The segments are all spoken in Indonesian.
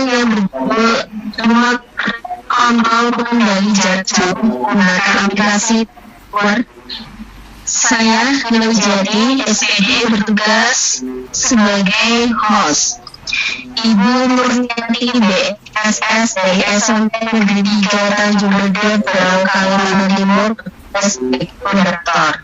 yang berjudul Remote Control Pengendali Jarak Jauh menggunakan aplikasi Word. Saya Nila Wijayati, SPD, bertugas sebagai host. Ibu Murniati BSS dari SMP Negeri 3 Tanjung Bedet, Kalimantan Timur, konduktor.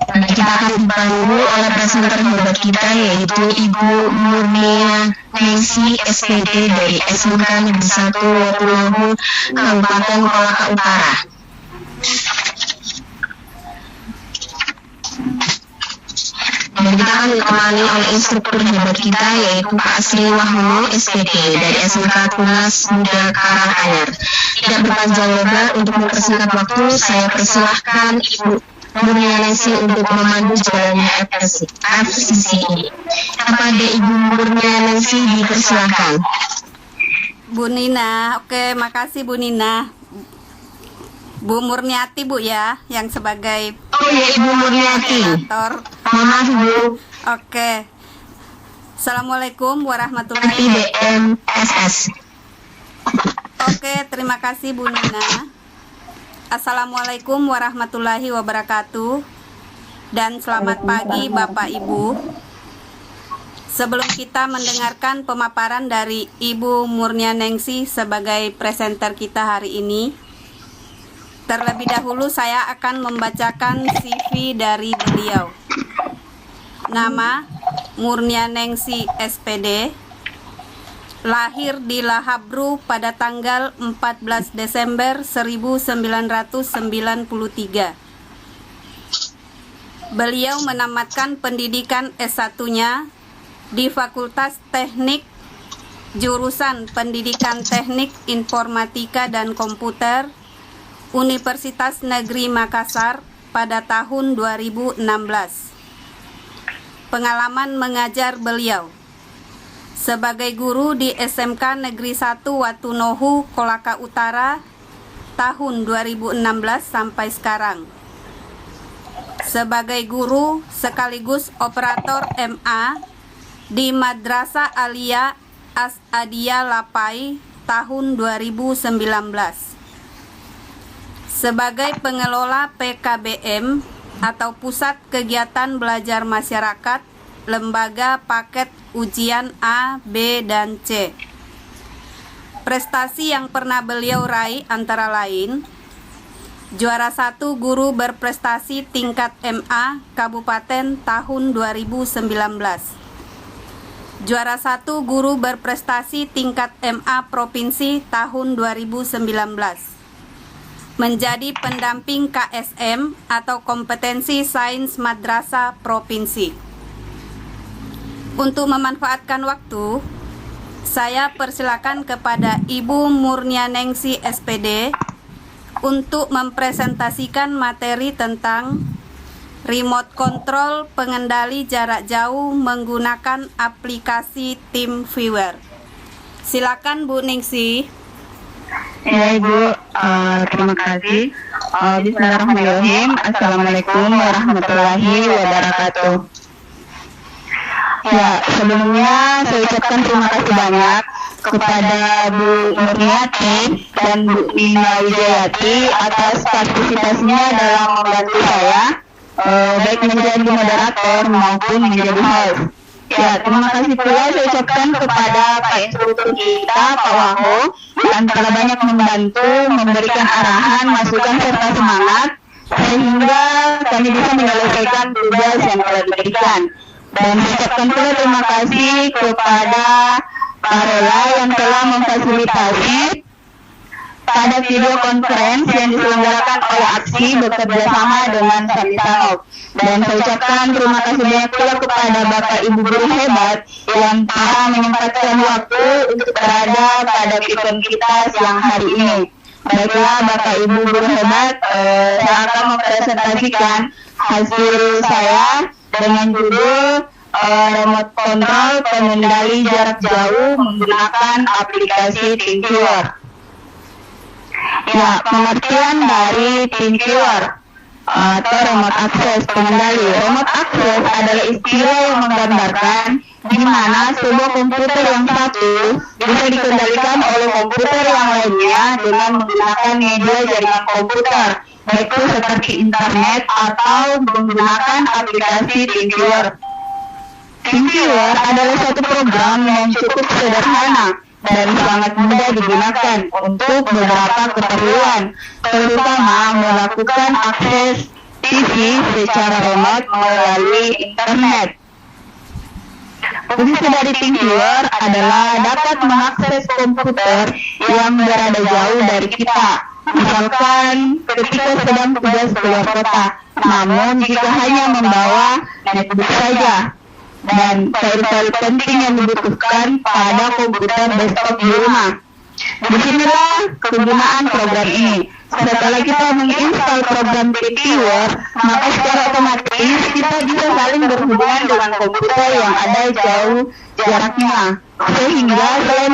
Nah, kita akan dibantu oleh presenter hebat kita, yaitu Ibu Murnia Nengsi SPD dari SMK Negeri 1 Watulungu, Kabupaten Kolaka Utara. Dan kita akan ditemani oleh instruktur hebat kita, yaitu Pak Sri Wahono SPD dari SMK Tunas Muda Karanganyar. Tidak berpanjang lebar, untuk mempersingkat waktu, saya persilahkan Ibu Murnia Nengsi untuk memandu jalannya FCC ini. Kepada Ibu Murnia Nengsi dipersilahkan. Bu Nina, oke, makasih Bu Nina. Bu Murniati Bu ya, yang sebagai Ibu Murniati. Maaf Bu. Oke. Assalamualaikum warahmatullahi BMSS. Oke, terima kasih Bu Nina. Assalamualaikum warahmatullahi wabarakatuh. Dan selamat pagi Bapak Ibu. Sebelum kita mendengarkan pemaparan dari Ibu Murnia Nengsi sebagai presenter kita hari ini, terlebih dahulu saya akan membacakan CV dari beliau. Nama Murnia Nengsi SPD, lahir di Lahabru pada tanggal 14 Desember 1993. Beliau menamatkan pendidikan S1-nya di Fakultas Teknik jurusan Pendidikan Teknik Informatika dan Komputer Universitas Negeri Makassar pada tahun 2016. Pengalaman mengajar beliau sebagai guru di SMK Negeri 1 Watunohu, Kolaka Utara tahun 2016 sampai sekarang. Sebagai guru sekaligus operator MA di Madrasah Aliyah As-Adiyah Lapai tahun 2019. Sebagai pengelola PKBM atau Pusat Kegiatan Belajar Masyarakat, Lembaga Paket Ujian A, B, dan C. Prestasi yang pernah beliau raih antara lain: juara 1 guru berprestasi tingkat MA Kabupaten tahun 2019. Juara 1 guru berprestasi tingkat MA Provinsi tahun 2019. Menjadi pendamping KSM atau Kompetensi Sains Madrasah Provinsi. Untuk memanfaatkan waktu, saya persilakan kepada Ibu Murnia Nengsi SPD untuk mempresentasikan materi tentang remote control pengendali jarak jauh menggunakan aplikasi TeamViewer. Silakan Bu Nengsi. Ya Ibu, terima kasih. Bismillahirrahmanirrahim. Assalamualaikum warahmatullahi wabarakatuh. Ya, sebelumnya saya ucapkan terima kasih banyak kepada Bu Murniati dan Bu Nina Wijayati atas partisipasinya dalam membantu saya, baik menjadi moderator maupun menjadi host. Ya, terima kasih pula saya ucapkan kepada Pak Instruktur kita, Pak Waho, yang telah banyak membantu, memberikan arahan, masukan, serta semangat, sehingga kami bisa menyelesaikan tugas yang telah diberikan. Dan saya ucapkan pula terima kasih kepada Pak Rela yang telah memfasilitasi pada video conference yang diselenggarakan oleh Aksi bekerjasama dengan Samisanov. Dan saya ucapkan terima kasih banyak pula kepada Bapak Ibu guru hebat yang telah menyempatkan waktu untuk berada pada event kita siang hari ini. Baiklah Bapak Ibu guru hebat, saya akan mempresentasikan hasil saya dengan judul remote control pengendali jarak jauh menggunakan aplikasi TeamViewer. Ya, pengertian dari TeamViewer atau remote access pengendali. Remote access adalah istilah yang menggambarkan di mana sebuah komputer yang satu bisa dikendalikan oleh komputer yang lainnya dengan menggunakan media jaringan komputer, baik itu seperti internet atau menggunakan aplikasi TeamViewer. TeamViewer adalah suatu program yang cukup sederhana dan sangat mudah digunakan untuk beberapa keperluan, terutama melakukan akses TV secara remote melalui internet. Fungsi dari TeamViewer adalah dapat mengakses komputer yang berada jauh dari kita, misalkan ketika sedang tugas keluar kota, namun jika hanya membawa netbook saja dan file-file penting yang dibutuhkan pada komputer desktop di rumah. Disinilah kegunaan program ini. Setelah kita menginstal program TeamViewer, maka secara otomatis kita bisa saling berhubungan dengan komputer yang ada jauh jaraknya. Sehingga selain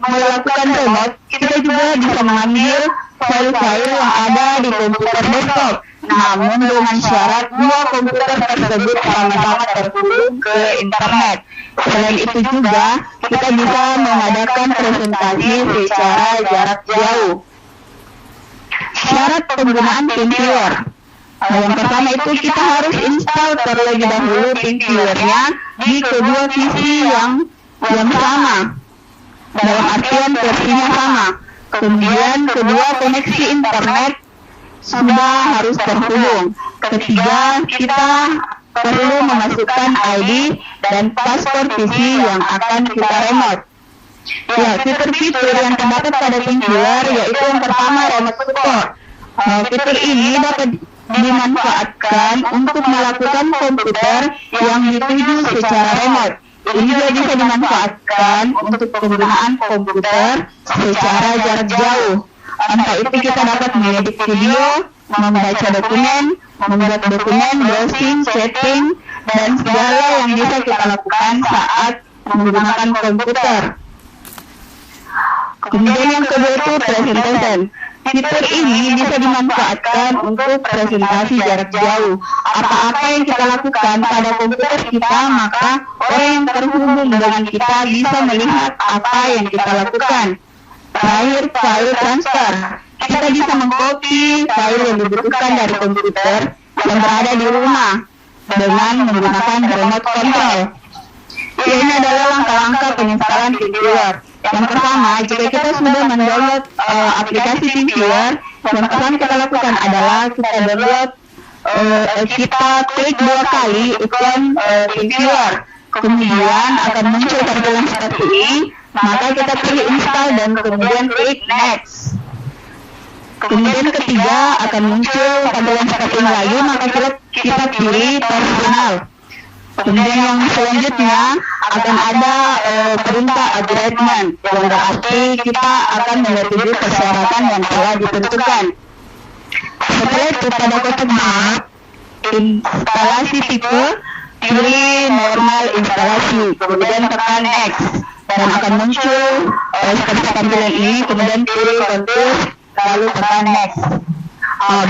melakukan remote, kita juga bisa mengambil file-file yang ada di komputer desktop. Namun dengan syarat dua komputer tersebut sama-sama terhubung ke internet. Selain itu juga, kita bisa mengadakan presentasi secara jarak jauh. Syarat penggunaan TeamViewer. Yang pertama itu kita harus install terlebih dahulu TeamViewer-nya di kedua PC yang sama. Dalam artian versinya sama. Kemudian kedua koneksi internet sudah harus terhubung. Ketiga, kita perlu memasukkan ID dan password PC yang akan kita remote. Ya, fitur-fitur yang terdapat pada TeamViewer yaitu yang pertama remote support. Fitur ini dapat dimanfaatkan untuk melakukan komputer yang dituju secara remote. Ini juga bisa dimanfaatkan untuk penggunaan komputer secara jarak jauh. Entah itu kita dapat mengedit video, membaca dokumen, membuat dokumen, browsing, chatting, dan segala yang bisa kita lakukan saat menggunakan komputer. Kemudian yang kedua itu presentation. Fitur ini bisa dimanfaatkan untuk presentasi jarak jauh. Apa-apa yang kita lakukan pada komputer kita, maka orang yang terhubung dengan kita bisa melihat apa yang kita lakukan. Terakhir, file transfer. Kita bisa mengcopy file yang dibutuhkan dari komputer yang berada di rumah dengan menggunakan remote control. Ini adalah langkah-langkah penginstalan TeamViewer. Yang pertama, jika kita sudah mendownload aplikasi TeamViewer, yang pertama kita lakukan adalah kita download, kita klik 2 kali ikon TeamViewer. Kemudian akan muncul tampilan seperti ini, maka kita pilih install dan kemudian klik next. Kemudian ketiga akan muncul tampilan seperti ini lagi, maka kita pilih personal. Kemudian yang selanjutnya akan ada perintah agreement, yang berarti kita akan menyetujui persyaratan yang telah ditentukan. Setelah itu pada kotak map, instalasi tipe, pilih normal instalasi, kemudian tekan next, dan akan muncul seperti tampilan ini, kemudian pilih kontur, lalu tekan next.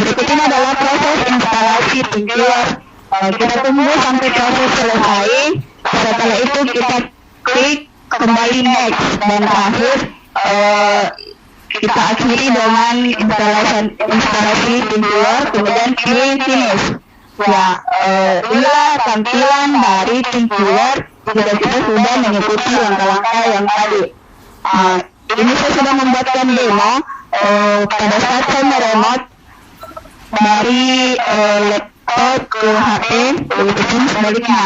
Berikut ini adalah proses instalasi TeamViewer. Kita tunggu sampai proses selesai. Setelah itu kita klik kembali next, dan terakhir kita akhiri dengan instalasi TeamViewer, kemudian pilih finish. Ya, inilah tampilan dari TeamViewer jika kita sudah mengikuti langkah-langkah yang tadi. Ini saya sudah membuatkan demo pada saat saya meremote dari laptop ke HP, begitupun sebaliknya.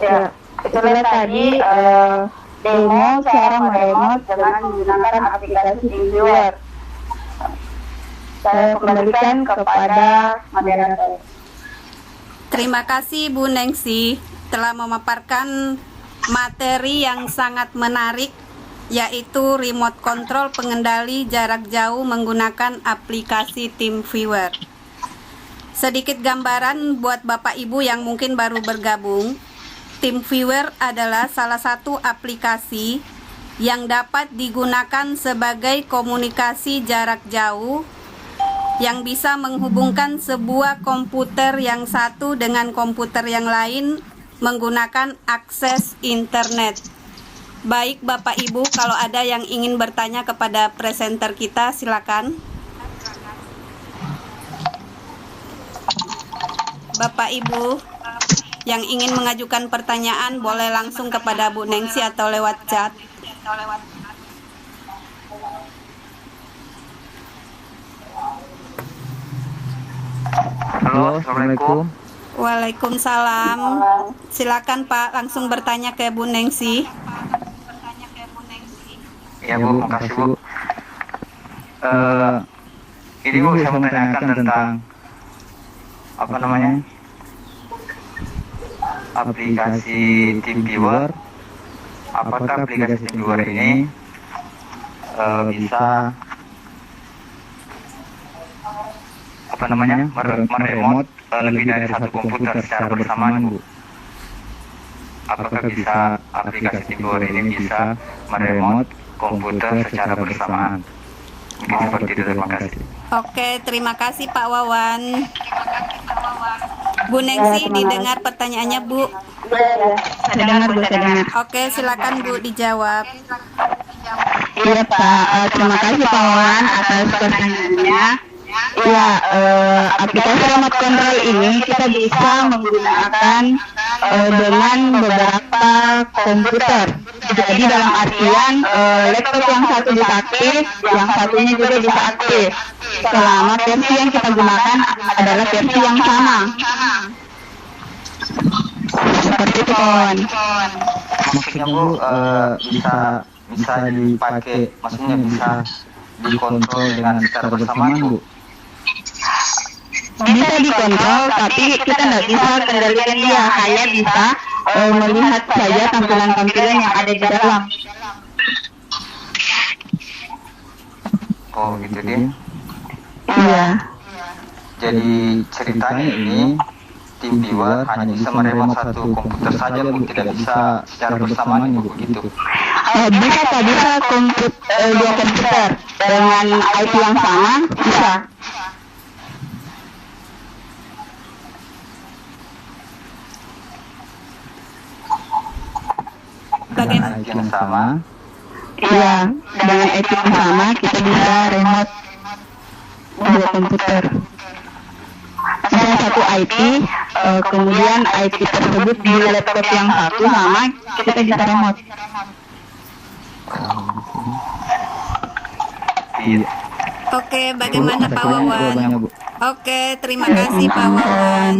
Ya, itulah tadi demo cara meremote dengan menggunakan aplikasi TeamViewer. Saya kembalikan kepada moderator. Terima kasih Bu Nengsi telah memaparkan materi yang sangat menarik, yaitu remote control pengendali jarak jauh menggunakan aplikasi TeamViewer. Sedikit gambaran buat Bapak Ibu yang mungkin baru bergabung. TeamViewer adalah salah satu aplikasi yang dapat digunakan sebagai komunikasi jarak jauh yang bisa menghubungkan sebuah komputer yang satu dengan komputer yang lain menggunakan akses internet. Baik Bapak Ibu, kalau ada yang ingin bertanya kepada presenter kita, silakan. Bapak Ibu yang ingin mengajukan pertanyaan boleh langsung kepada Bu Nengsi atau lewat chat. Halo, Assalamualaikum. Waalaikumsalam. Silakan Pak, langsung bertanya ke Bu Nengsi. Ya Bu, makasih Bu. Ini Bu, saya mau tanyakan tentang apa namanya? Aplikasi TeamViewer. Apakah aplikasi TeamViewer ini bisa apa namanya meremote lebih dari satu komputer secara bersamaan Bu? Apakah bisa aplikasi TeamViewer ini bisa meremote komputer secara bersamaan? Mungkin seperti itu, terima kasih. Oke, terima kasih Pak Wawan. Bu Nengsi, didengar pertanyaannya Bu? Saya dengar Bu, saya dengar. Oke, silakan Bu dijawab. Iya Pak, terima kasih Pak Wawan atas pertanyaannya. Ya, aplikasi remote control ini kita bisa menggunakan dengan beberapa komputer. Jadi dalam artian laptop yang satu bisa aktif, yang satunya juga bisa aktif. Selama versi yang kita gunakan adalah versi yang sama. Seperti itu kawan. Maksudnya Bu, bisa dipakai, maksudnya bisa dikontrol dengan secara bersamaan Bu? Bisa dikontrol, tapi kita nggak bisa kendalikan dia, hanya bisa melihat saja tampilan-tampilan yang ada di dalam. Oh gitu deh. Iya. Jadi ceritanya ini TeamViewer hanya bisa meremote satu komputer saja Bu, tidak bisa secara bersamaan Bu, begitu. Bisa Pak, bisa dua komputer dengan IP yang sama, bisa. Dengan IP yang sama. Iya, dengan IP yang sama kita bisa remote dua komputer. Misalnya satu IP, kemudian IP tersebut di laptop yang satu sama, kita bisa remote. Iya. Oke, bagaimana Pak Wawan? Jawabannya, Bu. Oke, terima kasih Pak Wawan.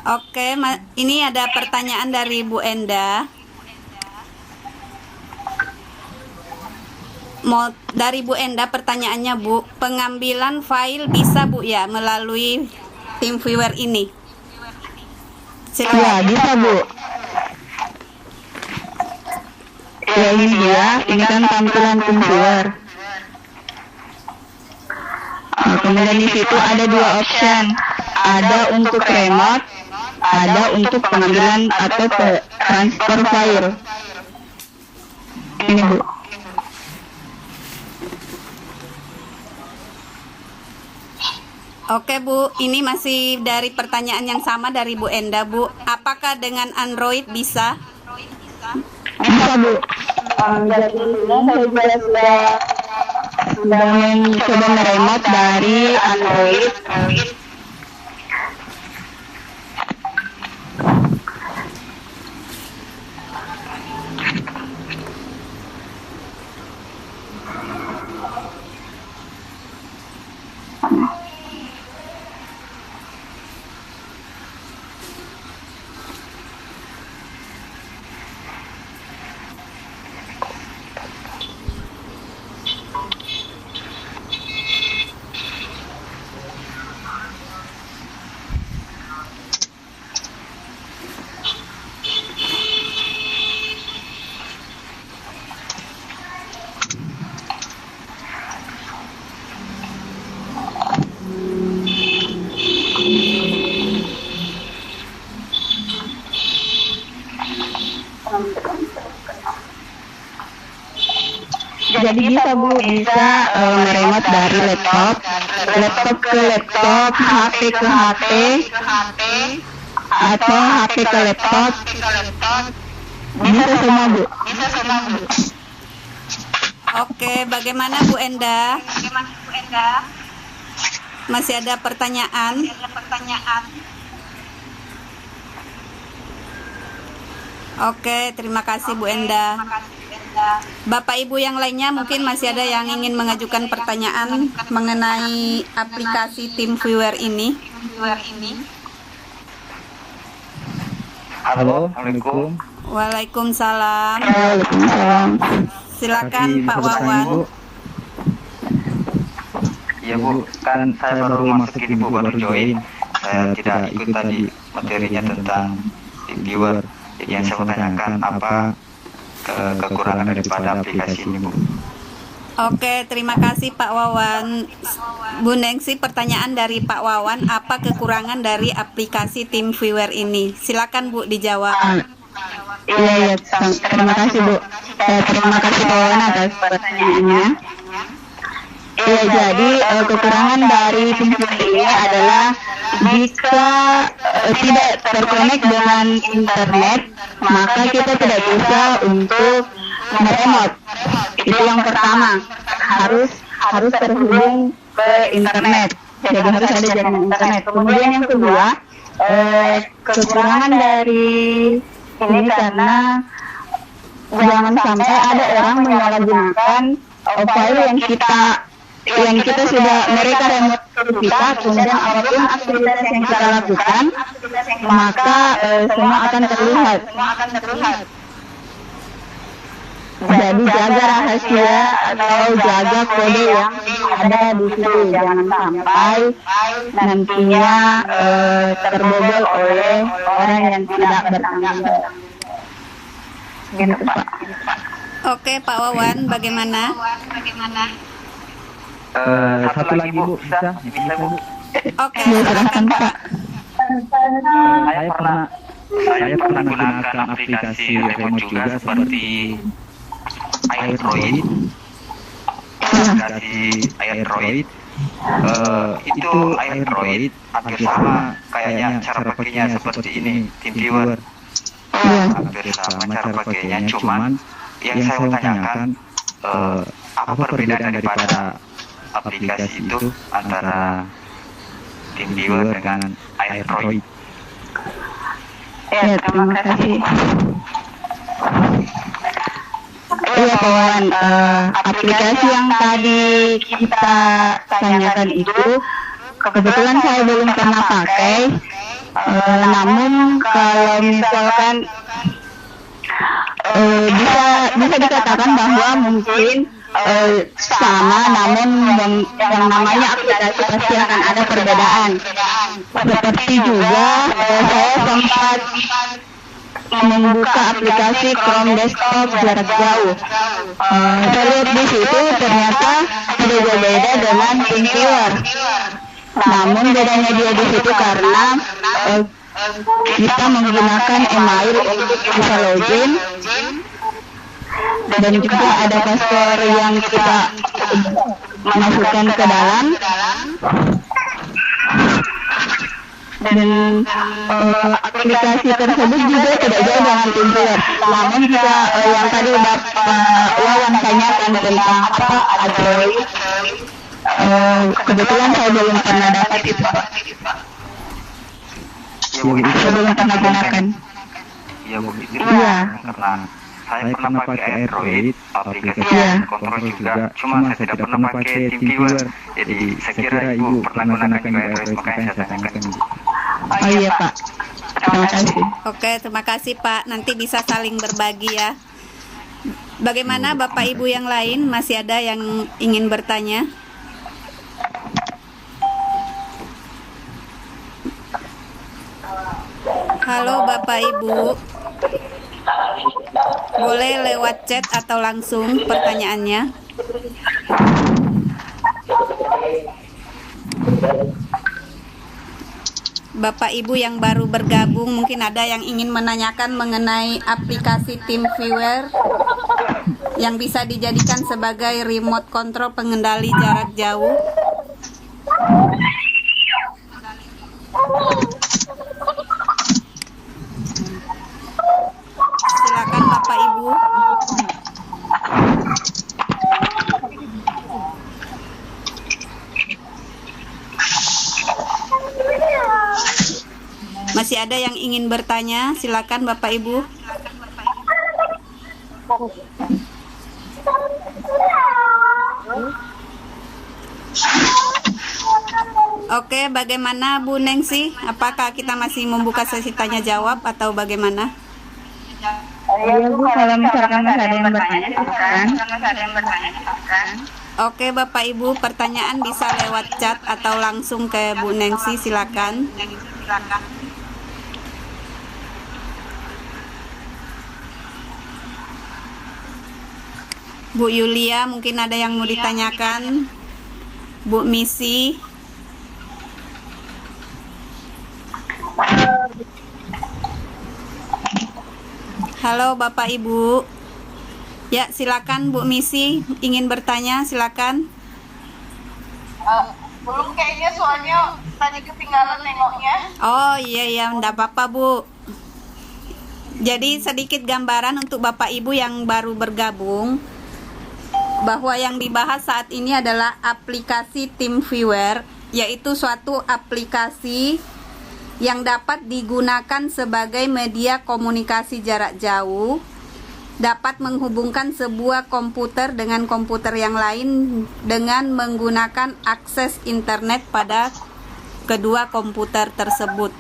Oke, ini ada pertanyaan dari Bu Enda. Dari Bu Enda pertanyaannya, Bu, pengambilan file bisa Bu ya melalui TeamViewer ini? Ya, bisa Bu. Ya ini dia, ini kan tampilan TeamViewer. Kemudian di situ ada dua option, ada untuk remote, ada untuk pengambilan atau transfer file. Ini Bu. Oke Bu, ini masih dari pertanyaan yang sama dari Bu Enda, Bu. Apakah dengan Android bisa? Bisa Bu. Jadi saya juga sudah mencoba meremote dari Android. Jadi bisa Bu, bisa meremote dari laptop ke laptop, HP ke HP, atau HP ke laptop. Bisa semua Bu. Oke, bagaimana Bu Enda? Masih ada pertanyaan? Oke, terima kasih Bu Enda. Bapak Ibu yang lainnya mungkin masih ada yang ingin mengajukan pertanyaan mengenai aplikasi TeamViewer ini. Halo, Assalamualaikum. Waalaikumsalam. Silakan Pak Wawan. Iya Bu, kan saya baru masuk ini Bu, baru join. Saya tidak ikut tadi materinya tentang TeamViewer. Jadi yang saya mau tanyakan apa kekurangan daripada aplikasi ini Bu. Oke, terima kasih Pak Wawan. Bu Nengsi, pertanyaan dari Pak Wawan, apa kekurangan dari aplikasi TeamViewer ini? Silakan Bu dijawab. Iya, terima kasih Bu. Terima kasih Pak Wawan atas pertanyaannya. Iya, jadi kekurangan dari TeamViewer ini adalah jika tidak terkonek dengan internet, maka kita tidak bisa untuk meremote. Itu yang pertama, harus terhubung ke internet. Jadi harus ada jaringan internet. Kemudian yang kedua, kekurangan dari ini karena jangan sampai ada orang menyalahgunakan file yang kita sudah mereka remote kita, kemudian apapun aktivitas yang kita lakukan, maka semua akan terlihat. Jadi jaga rahasia atau jaga kode yang ada di situ, jangan sampai nantinya terbobol oleh orang yang tidak bertanggung jawab. Gitu Pak. Oke Pak Wawan, bagaimana? Satu lagi Bu, bisa Bu. Oke, silakan Pak. Saya pernah Saya pernah gunakan aplikasi remote juga seperti Android, aplikasi Android. Itu Android hampir sama kayaknya cara pakainya seperti ini, TeamViewer. Hampir sama cara pakainya, cuman yang saya mau tanyakan apa perbedaan daripada aplikasi itu antara TeamViewer dengan Android? Ya, terima kasih. Iya kawan, aplikasi yang tadi kita tanyakan itu kebetulan saya belum pernah pakai. Namun kalau misalkan bisa dikatakan bahwa mungkin sama, namun yang namanya aplikasi pasti akan ada perbedaan. Seperti juga saya sempat membuka aplikasi Chrome Desktop jarak jauh. Saya lihat di situ ternyata tidak beda dengan TeamViewer. Namun bedanya dia di situ karena kita menggunakan email untuk bisa login, dan juga ada password yang kita masukkan ke dalam. Dan aplikasi tersebut juga tidak jauh dengan TeamViewer. Namun juga yang tadi Bapak Wawan tanyakan tentang apa Android, kebetulan saya belum pernah dapat itu. Saya belum pernah gunakan. Iya Bu, itu Iya. karena saya pernah pakai Android, aplikasi kontrol juga, cuma saya tidak pernah pakai TeamViewer. Jadi saya kira Ibu pernah gunakan juga Android, makanya saya tanyakan Ibu. Oh iya Pak, terima kasih. Oke, terima kasih Pak. Nanti bisa saling berbagi ya. Bagaimana Bapak Ibu yang lain? Masih ada yang ingin bertanya? Halo Bapak Ibu, boleh lewat chat atau langsung pertanyaannya? Bapak Ibu yang baru bergabung, mungkin ada yang ingin menanyakan mengenai aplikasi TeamViewer yang bisa dijadikan sebagai remote control pengendali jarak jauh. Silakan Bapak Ibu. Masih ada yang ingin bertanya? Silakan Bapak Ibu. Oke, bagaimana Bu Nengsi? Apakah kita masih membuka sesi tanya jawab atau bagaimana? Iya Bu, kalau misalkan masih ada yang bertanya silakan. Oke Bapak Ibu, pertanyaan bisa lewat chat atau langsung ke Bu Nengsi, silakan. Bu Yulia, mungkin ada yang mau ditanyakan. Bu Misi. Halo Bapak Ibu. Ya, silakan Bu Misi, ingin bertanya, silakan. Belum kayaknya, soalnya tadi ketinggalan nengoknya. Oh iya, enggak apa-apa Bu. Jadi sedikit gambaran untuk Bapak Ibu yang baru bergabung, bahwa yang dibahas saat ini adalah aplikasi TeamViewer, yaitu suatu aplikasi yang dapat digunakan sebagai media komunikasi jarak jauh, dapat menghubungkan sebuah komputer dengan komputer yang lain dengan menggunakan akses internet pada kedua komputer tersebut.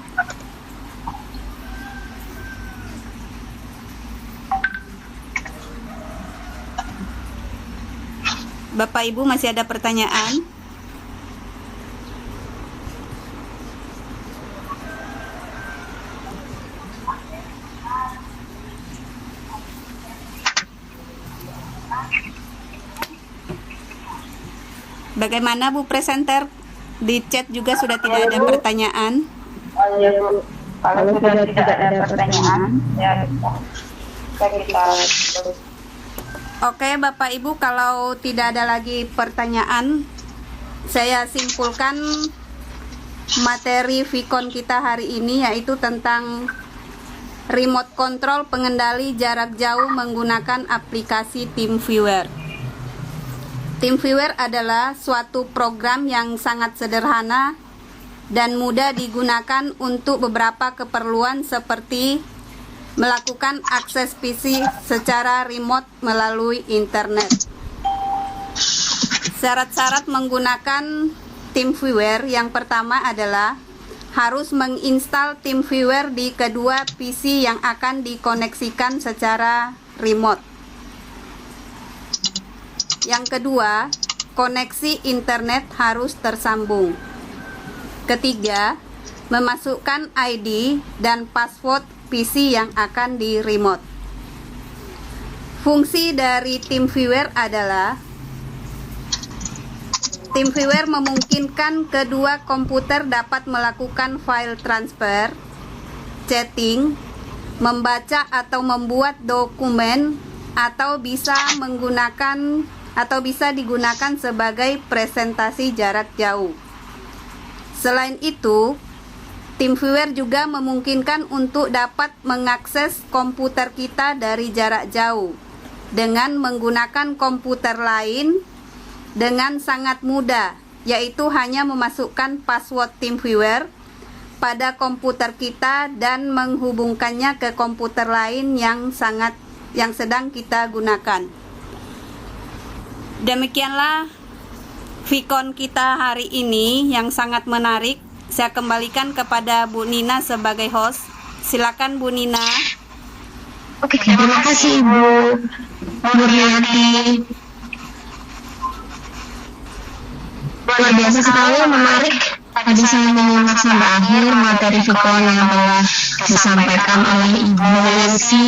Bapak Ibu masih ada pertanyaan? Bagaimana Bu Presenter? Di chat juga sudah tidak ada pertanyaan. Kalau sudah tidak ada pertanyaan, ya kita Oke, Bapak Ibu, kalau tidak ada lagi pertanyaan, saya simpulkan materi Vicon kita hari ini yaitu tentang remote control pengendali jarak jauh menggunakan aplikasi TeamViewer. TeamViewer adalah suatu program yang sangat sederhana dan mudah digunakan untuk beberapa keperluan seperti melakukan akses PC secara remote melalui internet. Syarat-syarat menggunakan TeamViewer yang pertama adalah harus menginstal TeamViewer di kedua PC yang akan dikoneksikan secara remote. Yang kedua, koneksi internet harus tersambung. Ketiga, memasukkan ID dan password PC yang akan di remote. Fungsi dari TeamViewer adalah TeamViewer memungkinkan kedua komputer dapat melakukan file transfer, chatting, membaca atau membuat dokumen, atau bisa digunakan sebagai presentasi jarak jauh. Selain itu, TeamViewer juga memungkinkan untuk dapat mengakses komputer kita dari jarak jauh dengan menggunakan komputer lain dengan sangat mudah, yaitu hanya memasukkan password TeamViewer pada komputer kita dan menghubungkannya ke komputer lain yang sedang kita gunakan. Demikianlah Vicon kita hari ini yang sangat menarik. Saya kembalikan kepada Bu Nina sebagai host. Silakan Bu Nina. Oke, terima kasih Ibu Muriati. Luar biasa sekali, menarik. Tadi saya menyimak sampai akhir materi Vicon yang telah disampaikan oleh Ibu Nancy.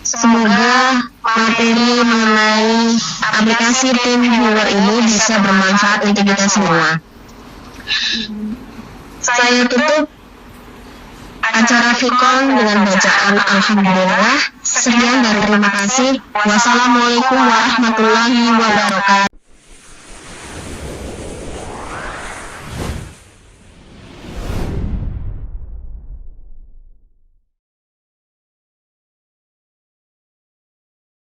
Semoga materi mengenai aplikasi TeamViewer ini bisa bermanfaat untuk kita semua. Saya tutup acara Vicon dengan bacaan Alhamdulillah. Sekian dan terima kasih. Wassalamualaikum warahmatullahi wabarakatuh.